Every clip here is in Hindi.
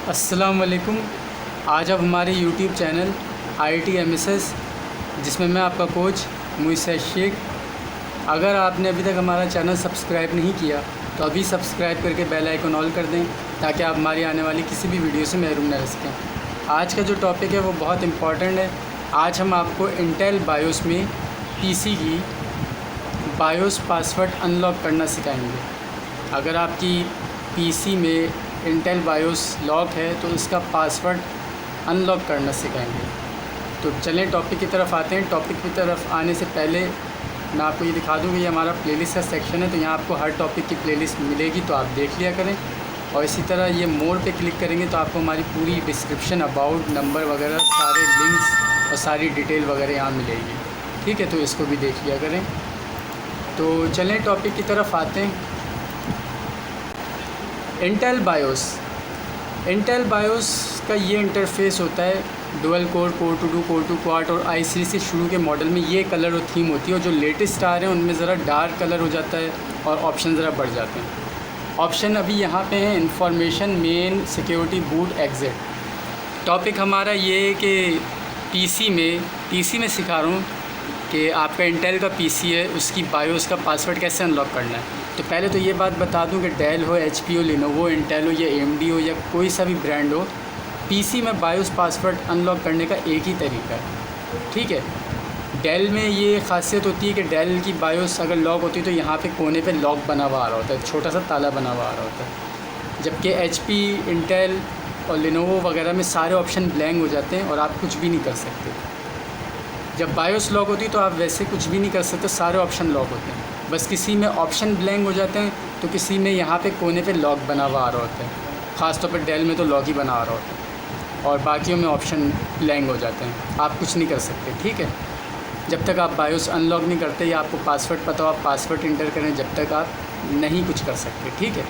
अस्सलाम वालेकुम। आज आप हमारे यूट्यूब चैनल IIT MSS, जिसमें मैं आपका कोच मुइसर शेख। अगर आपने अभी तक हमारा चैनल सब्सक्राइब नहीं किया तो अभी सब्सक्राइब करके बेल आइकन ऑल कर दें, ताकि आप हमारी आने वाली किसी भी वीडियो से महरूम न रह सकें। आज का जो टॉपिक है वो बहुत इम्पॉर्टेंट है। आज हम आपको इंटेल बायोस में PC की बायोस पासवर्ड अनलॉक करना सिखाएंगे। अगर आपकी PC में इंटेल बायोस लॉक है तो इसका पासवर्ड अनलॉक करना सिखाएंगे। तो चलें टॉपिक की तरफ आते हैं। टॉपिक की तरफ आने से पहले मैं आपको ये दिखा दूँ कि ये हमारा प्लेलिस्ट का सेक्शन है, तो यहाँ आपको हर टॉपिक की प्लेलिस्ट मिलेगी, तो आप देख लिया करें। और इसी तरह ये मोर पे क्लिक करेंगे तो आपको हमारी पूरी डिस्क्रिप्शन, अबाउट, नंबर वगैरह सारे लिंक्स और सारी डिटेल वगैरह यहाँ मिलेगी। ठीक है, तो इसको भी देख लिया करें। तो चलें टॉपिक की तरफ आते हैं। इंटेल बायोस का ये इंटरफ़ेस होता है। Dual core, core two two quad और i3 से शुरू के मॉडल में ये कलर और थीम होती है, और जो लेटेस्ट आ रहे हैं उनमें ज़रा डार्क कलर हो जाता है और ऑप्शन ज़रा बढ़ जाते हैं। ऑप्शन अभी यहाँ पे हैं information, main, security, boot, exit. Topic हमारा ये है कि PC में सिखा रहा हूँ कि आपका इंटेल का PC है, उसकी बायोस का पासवर्ड कैसे अनलॉक करना है। तो पहले तो ये बात बता दूं कि डेल हो, HP हो, लिनोवो, इंटेल हो या AMD हो या कोई सा भी ब्रांड हो, PC में बायोस पासवर्ड अनलॉक करने का एक ही तरीका है। ठीक है, डेल में ये खासियत होती है कि डेल की बायोस अगर लॉक होती है तो यहाँ पे कोने पे लॉक बना हुआ आ रहा होता है, छोटा सा ताला बना हुआ आ रहा होता है। जबकि HP, इंटेल और लिनोवो वगैरह में सारे ऑप्शन ब्लैंक हो जाते हैं और आप कुछ भी नहीं कर सकते। जब बायोस लॉक होती है तो आप वैसे कुछ भी नहीं कर सकते, सारे ऑप्शन लॉक होते हैं। बस किसी में ऑप्शन ब्लैंक हो जाते हैं तो किसी में यहाँ पे कोने पे लॉक बना हुआ आ रहा होता है। ख़ासतौर पर डेल में तो लॉक ही बना आ रहा होता है और बाकियों में ऑप्शन ब्लैंक हो जाते हैं, आप कुछ नहीं कर सकते। ठीक है, जब तक आप बायोस अनलॉक नहीं करते या आपको पासवर्ड पता हो, आप पासवर्ड इंटर करें, जब तक आप नहीं कुछ कर सकते। ठीक है,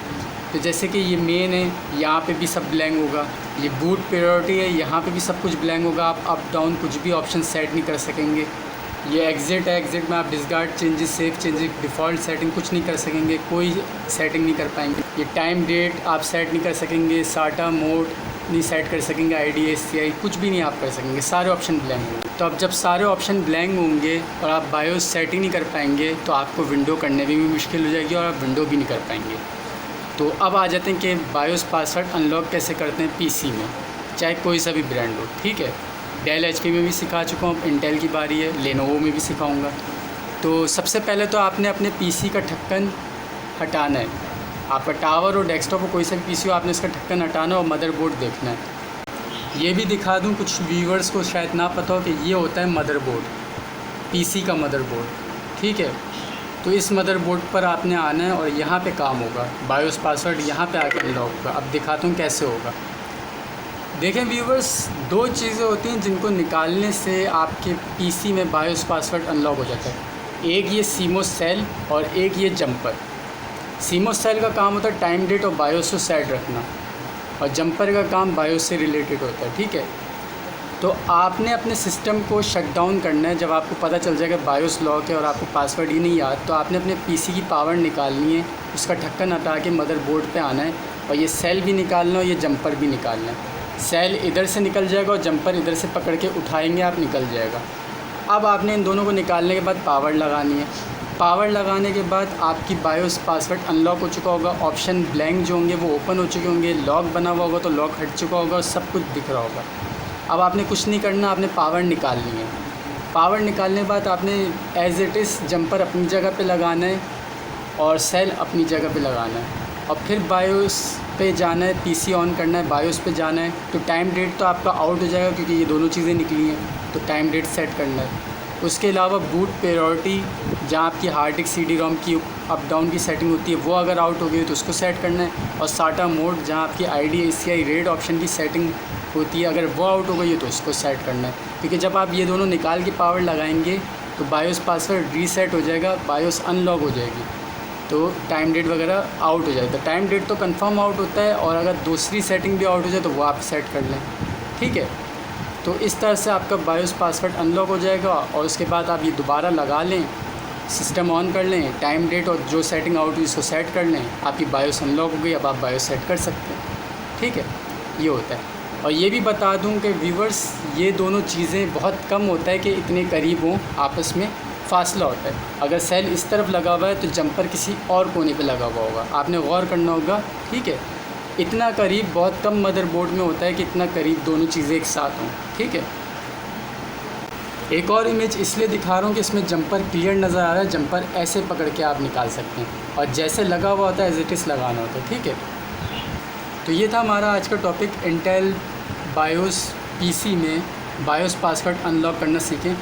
तो जैसे कि ये मेन है, यहाँ पे भी सब ब्लैंक होगा। ये बूट प्रायोरिटी है, यहाँ पे भी सब कुछ ब्लैंक होगा। आप अप डाउन कुछ भी ऑप्शन सेट नहीं कर सकेंगे। ये एग्ज़िट है, एग्ज़िट में आप discard changes, save changes, default setting कुछ नहीं कर सकेंगे, कोई सेटिंग नहीं कर पाएंगे। ये टाइम डेट आप सेट नहीं कर सकेंगे, साटा मोड नहीं सेट कर सकेंगे, IDSCI कुछ भी नहीं आप कर सकेंगे, सारे ऑप्शन ब्लैंक होंगे। तो अब जब सारे ऑप्शन ब्लैंक होंगे और आप बायोस सेट ही नहीं कर पाएंगे तो आपको विंडो करने में भी मुश्किल हो जाएगी और आप विंडो भी नहीं कर पाएंगे। तो अब आ जाते हैं कि बायोस पासवर्ड अनलॉक कैसे करते हैं PC में, चाहे कोई सा भी ब्रांड हो। ठीक है, डेल HP में भी सिखा चुका हूँ, इंटेल की बारी है, लेनोवो में भी सिखाऊंगा। तो सबसे पहले तो आपने अपने PC का ढक्कन हटाना है। आपका टावर और डेस्कटॉप हो, कोई सा भी PC हो, आपने इसका ढक्कन हटाना और मदरबोर्ड देखना है। ये भी दिखा दूँ, कुछ व्यूवर्स को शायद ना पता हो कि ये होता है मदरबोर्ड, PC का मदरबोर्ड। ठीक है, तो इस मदरबोर्ड पर आपने आना है और यहाँ पे काम होगा, बायोस पासवर्ड यहाँ पे आके अनलॉक होगा। अब दिखाता हूँ कैसे होगा। देखें व्यूवर्स, दो चीज़ें होती हैं जिनको निकालने से आपके PC में बायोस पासवर्ड अनलॉक हो जाता है। एक ये सीमोस सेल और एक ये जंपर। सीमोस सेल का काम होता है टाइम डेट और बायोस को सेट रखना, और जंपर का काम बायोस से रिलेटेड होता है। ठीक है, तो आपने अपने सिस्टम को शट डाउन करना है। जब आपको पता चल जाएगा बायोस लॉक है और आपको पासवर्ड ही नहीं याद, तो आपने अपने PC की पावर निकालनी है, उसका ढक्कन हटा के मदरबोर्ड पे आना है और ये सेल भी निकालना है और ये जंपर भी निकालना है। सेल इधर से निकल जाएगा और जंपर इधर से पकड़ के उठाएंगे आप, निकल जाएगा। अब आपने इन दोनों को निकालने के बाद पावर लगानी है। पावर लगाने के बाद आपकी बायोस पासवर्ड अनलॉक हो चुका होगा, ऑप्शन ब्लैंक जो होंगे वो ओपन हो चुके होंगे, लॉक बना हुआ होगा तो लॉक हट चुका होगा और सब कुछ दिख रहा होगा। अब आपने कुछ नहीं करना, आपने पावर निकालनी है। पावर निकालने के बाद आपने एज़ इट इज़ जंपर अपनी जगह पे लगाना है और सेल अपनी जगह पे लगाना है, और फिर बायोस पे जाना है, PC ऑन करना है, बायोस पे जाना है। तो टाइम डेट तो आपका आउट हो जाएगा क्योंकि ये दोनों चीज़ें निकली हैं, तो टाइम डेट सेट करना है। उसके अलावा बूट प्रायोरिटी, जहाँ आपकी हार्ड डिस्क CD-ROM की अप डाउन की सेटिंग होती है, वो अगर आउट हो गई तो उसको सेट करना है। और साटा मोड, जहाँ आपकी IDSCI रेड ऑप्शन की सेटिंग होती है, अगर वो आउट हो गई है तो उसको सेट करना है। क्योंकि जब आप ये दोनों निकाल के पावर लगाएंगे तो बायोस पासवर्ड रीसेट हो जाएगा, बायोस अनलॉक हो जाएगी, तो टाइम डेट वगैरह आउट हो जाएगा। टाइम डेट तो कंफर्म आउट होता है, और अगर दूसरी सेटिंग भी आउट हो जाए तो वो आप सेट कर लें। ठीक है, तो इस तरह से आपका बायोस पासवर्ड अनलॉक हो जाएगा, और उसके बाद आप ये दोबारा लगा लें, सिस्टम ऑन कर लें, टाइम डेट और जो सेटिंग आउट हुई उसको सेट कर लें, आपकी बायोस अनलॉक हो गई। अब आप बायोस सेट कर सकते हैं। ठीक है, ये होता है। और ये भी बता दूं कि व्यूवर्स, ये दोनों चीज़ें बहुत कम होता है कि इतने करीब हों, आपस में फासला होता है। अगर सेल इस तरफ लगा हुआ है तो जंपर किसी और कोने पे लगा हुआ होगा, आपने गौर करना होगा, ठीक है। इतना करीब बहुत कम मदरबोर्ड में होता है कि इतना करीब दोनों चीज़ें एक साथ हों, ठीक है। एक और इमेज इसलिए दिखा रहा हूँ कि इसमें जंपर क्लियर नज़र आ रहा है। जंपर ऐसे पकड़ के आप निकाल सकते हैं और जैसे लगा हुआ होता है एज इट इज़ लगाना होता है, ठीक है। तो ये था हमारा आज का टॉपिक, इंटेल बायोस पीसी में बायोस पासवर्ड अनलॉक करना सीखें।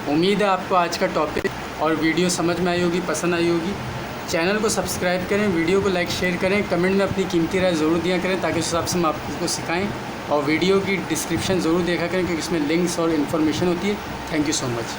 उम्मीद है आपको आज का टॉपिक और वीडियो समझ में आई होगी, पसंद आई होगी। चैनल को सब्सक्राइब करें, वीडियो को लाइक शेयर करें, कमेंट में अपनी कीमती राय ज़रूर दिया करें ताकि उस हिसाब से हम आपको सिखाएं। और वीडियो की डिस्क्रिप्शन ज़रूर देखा करें क्योंकि इसमें लिंक्स और इन्फॉर्मेशन होती है। Thank you so much.